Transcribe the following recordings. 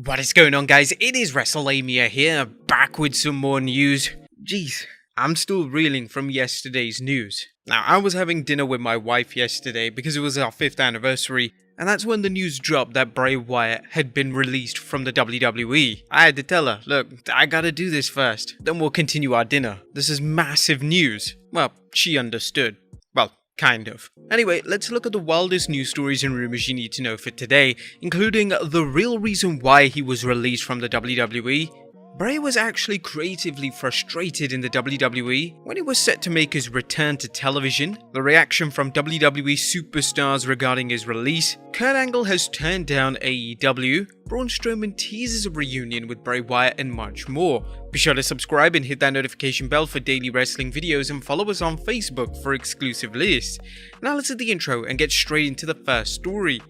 What is going on, guys? It is Wrestlelamia here, back with some more news. Jeez, I'm still reeling from yesterday's news. Now, I was having dinner with my wife yesterday because it was our 5th anniversary, and that's when the news dropped that Bray Wyatt had been released from the WWE. I had to tell her, look, I gotta do this first, then we'll continue our dinner. This is massive news. Well, she understood. Well, kind of. Anyway, let's look at the wildest news stories and rumors you need to know for today, including the real reason why he was released from the WWE. Bray was actually creatively frustrated in the WWE when he was set to make his return to television, the reaction from WWE superstars regarding his release, Kurt Angle has turned down AEW, Braun Strowman teases a reunion with Bray Wyatt, and much more. Be sure to subscribe and hit that notification bell for daily wrestling videos, and follow us on Facebook for exclusive lists. Now let's hit the intro and get straight into the first story.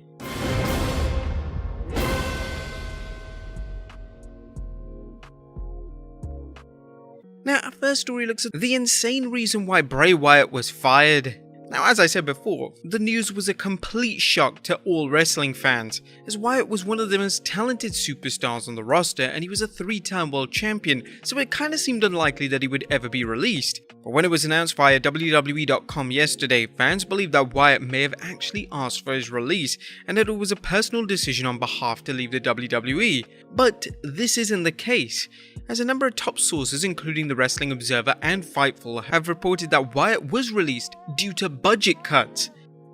Now, our first story looks at the insane reason why Bray Wyatt was fired. Now, as I said before, the news was a complete shock to all wrestling fans, as Wyatt was one of the most talented superstars on the roster and he was a 3-time world champion, so it kinda seemed unlikely that he would ever be released. But when it was announced via WWE.com yesterday, fans believed that Wyatt may have actually asked for his release and that it was a personal decision on behalf to leave the WWE. But this isn't the case, as a number of top sources including the Wrestling Observer and Fightful have reported that Wyatt was released due to budget cuts.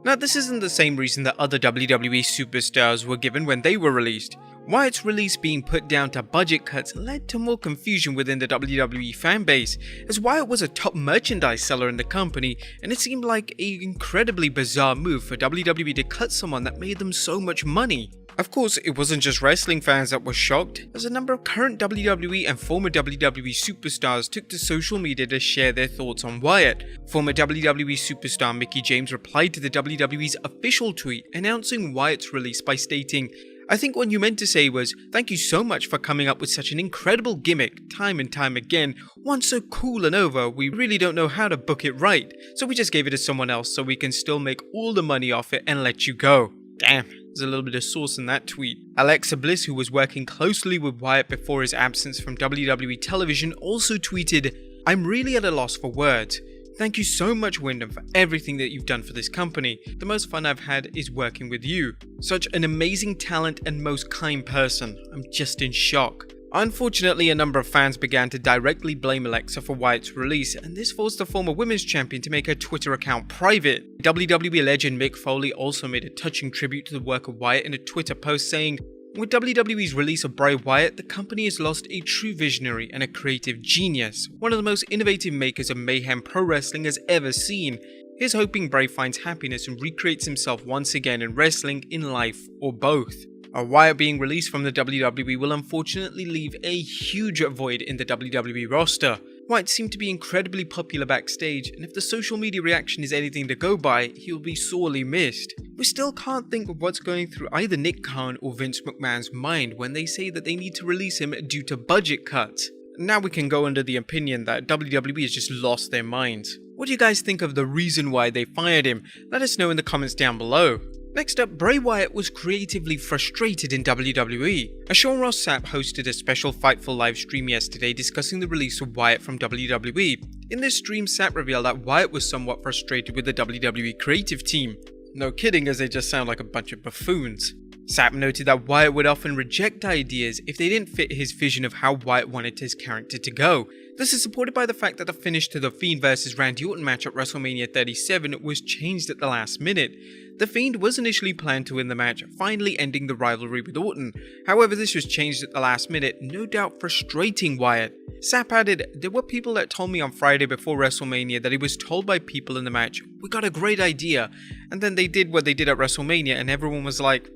Now, this isn't the same reason that other WWE superstars were given when they were released. Wyatt's release being put down to budget cuts led to more confusion within the WWE fanbase, as Wyatt was a top merchandise seller in the company, and it seemed like an incredibly bizarre move for WWE to cut someone that made them so much money. Of course, it wasn't just wrestling fans that were shocked, as a number of current WWE and former WWE superstars took to social media to share their thoughts on Wyatt. Former WWE superstar Mickie James replied to the WWE's official tweet announcing Wyatt's release by stating, "I think what you meant to say was, thank you so much for coming up with such an incredible gimmick, time and time again, one so cool and over, we really don't know how to book it right, so we just gave it to someone else so we can still make all the money off it and let you go." Damn, there's a little bit of sauce in that tweet. Alexa Bliss, who was working closely with Wyatt before his absence from WWE television, also tweeted, "I'm really at a loss for words. Thank you so much, Wyndham, for everything that you've done for this company. The most fun I've had is working with you. Such an amazing talent and most kind person. I'm just in shock." Unfortunately, a number of fans began to directly blame Alexa for Wyatt's release, and this forced the former women's champion to make her Twitter account private. WWE legend Mick Foley also made a touching tribute to the work of Wyatt in a Twitter post saying, "With WWE's release of Bray Wyatt, the company has lost a true visionary and a creative genius, one of the most innovative makers of mayhem pro wrestling has ever seen. Here's hoping Bray finds happiness and recreates himself once again in wrestling, in life, or both." Wyatt being released from the WWE will unfortunately leave a huge void in the WWE roster. Wyatt seemed to be incredibly popular backstage, and if the social media reaction is anything to go by, he'll be sorely missed. We still can't think of what's going through either Nick Khan or Vince McMahon's mind when they say that they need to release him due to budget cuts. Now we can go under the opinion that WWE has just lost their minds. What do you guys think of the reason why they fired him? Let us know in the comments down below. Next up, Bray Wyatt was creatively frustrated in WWE. Sean Ross Sapp hosted a special Fightful live stream yesterday discussing the release of Wyatt from WWE. In this stream, Sapp revealed that Wyatt was somewhat frustrated with the WWE creative team. No kidding, as they just sound like a bunch of buffoons. Sapp noted that Wyatt would often reject ideas if they didn't fit his vision of how Wyatt wanted his character to go. This is supported by the fact that the finish to The Fiend vs Randy Orton match at WrestleMania 37 was changed at the last minute. The Fiend was initially planned to win the match, finally ending the rivalry with Orton. However, this was changed at the last minute, no doubt frustrating Wyatt. Sapp added, "There were people that told me on Friday before WrestleMania that he was told by people in the match, 'We got a great idea,' and then they did what they did at WrestleMania and everyone was like,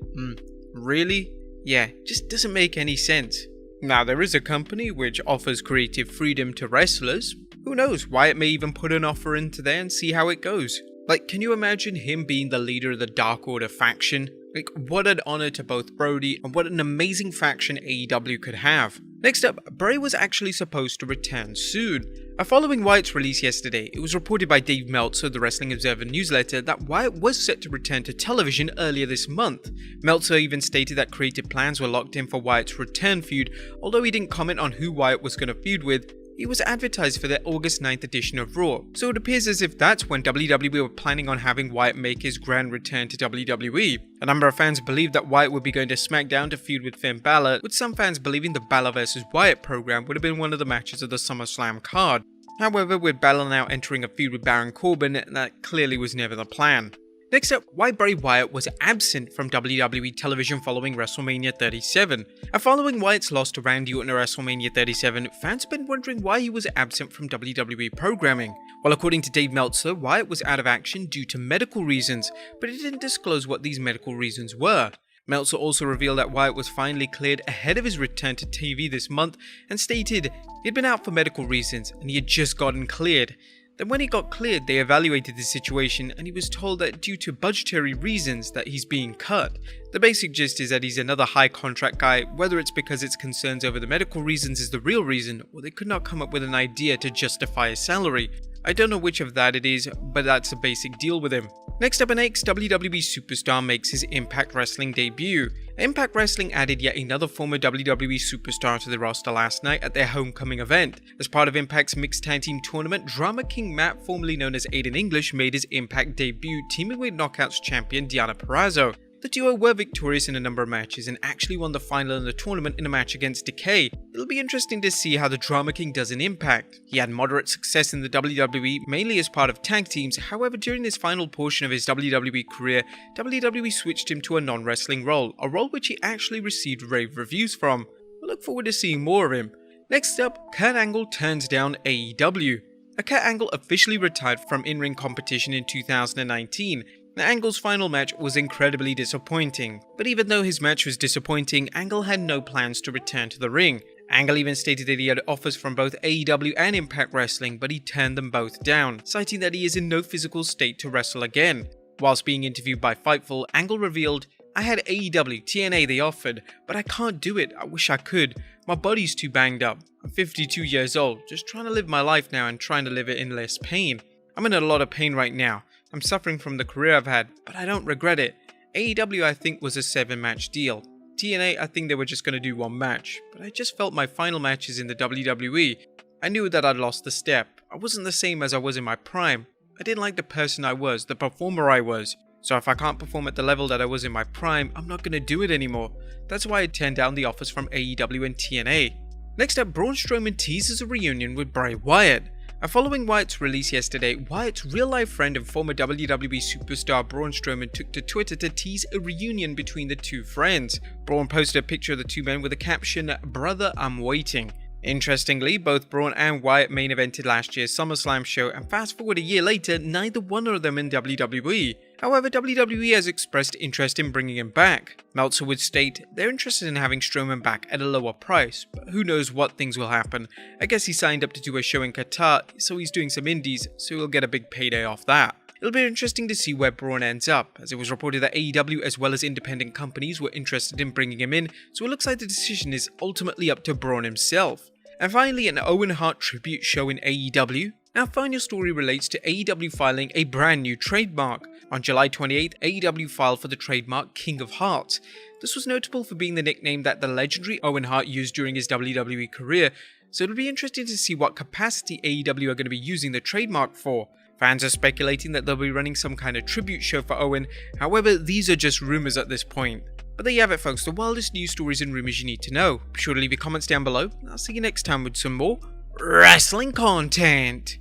really? Yeah, just doesn't make any sense." Now, there is a company which offers creative freedom to wrestlers. Who knows, Wyatt may even put an offer into there and see how it goes. Like, can you imagine him being the leader of the Dark Order faction? Like, what an honor to both Brody, and what an amazing faction AEW could have. Next up, Bray was actually supposed to return soon. Following Wyatt's release yesterday, it was reported by Dave Meltzer of the Wrestling Observer newsletter that Wyatt was set to return to television earlier this month. Meltzer even stated that creative plans were locked in for Wyatt's return feud. Although he didn't comment on who Wyatt was going to feud with, he was advertised for their August 9th edition of Raw, so it appears as if that's when WWE were planning on having Wyatt make his grand return to WWE. A number of fans believed that Wyatt would be going to SmackDown to feud with Finn Balor, with some fans believing the Balor vs Wyatt program would have been one of the matches of the SummerSlam card. However, with Balor now entering a feud with Baron Corbin, that clearly was never the plan. Next up, why Bray Wyatt was absent from WWE television following WrestleMania 37. Following Wyatt's loss to Randy Orton at WrestleMania 37, fans have been wondering why he was absent from WWE programming. Well, according to Dave Meltzer, Wyatt was out of action due to medical reasons, but he didn't disclose what these medical reasons were. Meltzer also revealed that Wyatt was finally cleared ahead of his return to TV this month and stated he'd been out for medical reasons and he had just gotten cleared. Then when he got cleared, they evaluated the situation and he was told that due to budgetary reasons that he's being cut. The basic gist is that he's another high contract guy, whether it's because its concerns over the medical reasons is the real reason or they could not come up with an idea to justify his salary. I don't know which of that it is, but that's a basic deal with him. Next up, an ex-WWE superstar makes his Impact Wrestling debut. Impact Wrestling added yet another former WWE superstar to the roster last night at their homecoming event. As part of Impact's mixed tag team tournament, Drama King Matt, formerly known as Aiden English, made his Impact debut, teaming with Knockouts champion Deonna Purrazzo. The duo were victorious in a number of matches and actually won the final in the tournament in a match against Decay. It'll be interesting to see how the Drama King does in Impact. He had moderate success in the WWE, mainly as part of tag teams. However, during this final portion of his WWE career, WWE switched him to a non-wrestling role, a role which he actually received rave reviews from. I look forward to seeing more of him. Next up, Kurt Angle turns down AEW. Kurt Angle officially retired from in-ring competition in 2019. Now, Angle's final match was incredibly disappointing, but even though his match was disappointing, Angle had no plans to return to the ring. Angle even stated that he had offers from both AEW and Impact Wrestling, but he turned them both down, citing that he is in no physical state to wrestle again. Whilst being interviewed by Fightful, Angle revealed, "I had AEW, TNA they offered, but I can't do it. I wish I could. My body's too banged up. I'm 52 years old, just trying to live my life now and trying to live it in less pain. I'm in a lot of pain right now. I'm suffering from the career I've had, but I don't regret it. AEW I think was a 7-match deal. TNA I think they were just going to do 1 match, but I just felt my final matches in the WWE. I knew that I'd lost the step. I wasn't the same as I was in my prime. I didn't like the person I was, the performer I was. So if I can't perform at the level that I was in my prime, I'm not going to do it anymore. That's why I turned down the offers from AEW and TNA. Next up, Braun Strowman teases a reunion with Bray Wyatt. Following Wyatt's release yesterday, Wyatt's real-life friend and former WWE superstar Braun Strowman took to Twitter to tease a reunion between the two friends. Braun posted a picture of the two men with the caption, "Brother, I'm waiting." Interestingly, both Braun and Wyatt main evented last year's SummerSlam show, and fast forward a year later, neither one of them in WWE. However, WWE has expressed interest in bringing him back. Meltzer would state, they're interested in having Strowman back at a lower price, but who knows what things will happen. I guess he signed up to do a show in Qatar, so he's doing some indies, so he'll get a big payday off that. It'll be interesting to see where Braun ends up, as it was reported that AEW as well as independent companies were interested in bringing him in, so it looks like the decision is ultimately up to Braun himself. And finally, an Owen Hart tribute show in AEW. Our final story relates to AEW filing a brand new trademark. On July 28th, AEW filed for the trademark King of Hearts. This was notable for being the nickname that the legendary Owen Hart used during his WWE career, so it'll be interesting to see what capacity AEW are going to be using the trademark for. Fans are speculating that they'll be running some kind of tribute show for Owen, however these are just rumours at this point. But there you have it folks, the wildest news stories and rumours you need to know. Be sure to leave your comments down below, and I'll see you next time with some more wrestling content.